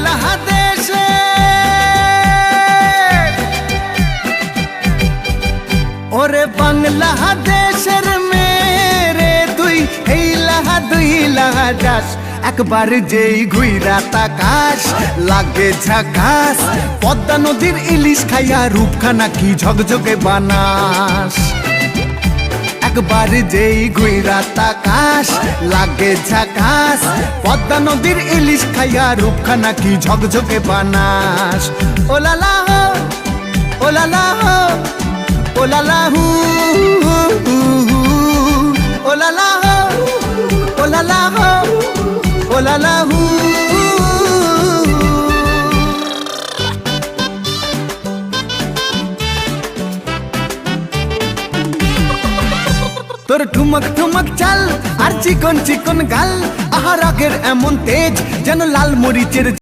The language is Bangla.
বাংলাদেশে ওরে বাংলাদেশের মেরে তুই এই লাহা দুই লাহা যাস একবার যেই ঘুইরা তাকাস লাগে ঝাকাস পদ্মা নদীর ইলিশ খাইয়া রূপখানা কি ঝকঝকে বানাস একবার যেই ঘুইরা তাকাস লাগে ঝাকাস পদ্মা নদীর ইলিশ খাইয়া রূপখানা কি ঝকঝকে বানাস ওলালা হো ওলালা হো ওলালা হু ওলালা হো ওলালা হো ওলালা হু তোর ঠুমক ঠুমক চাল আর চিকন চিকন গাল আহার আগের এমন তেজ যেন লাল মরিচের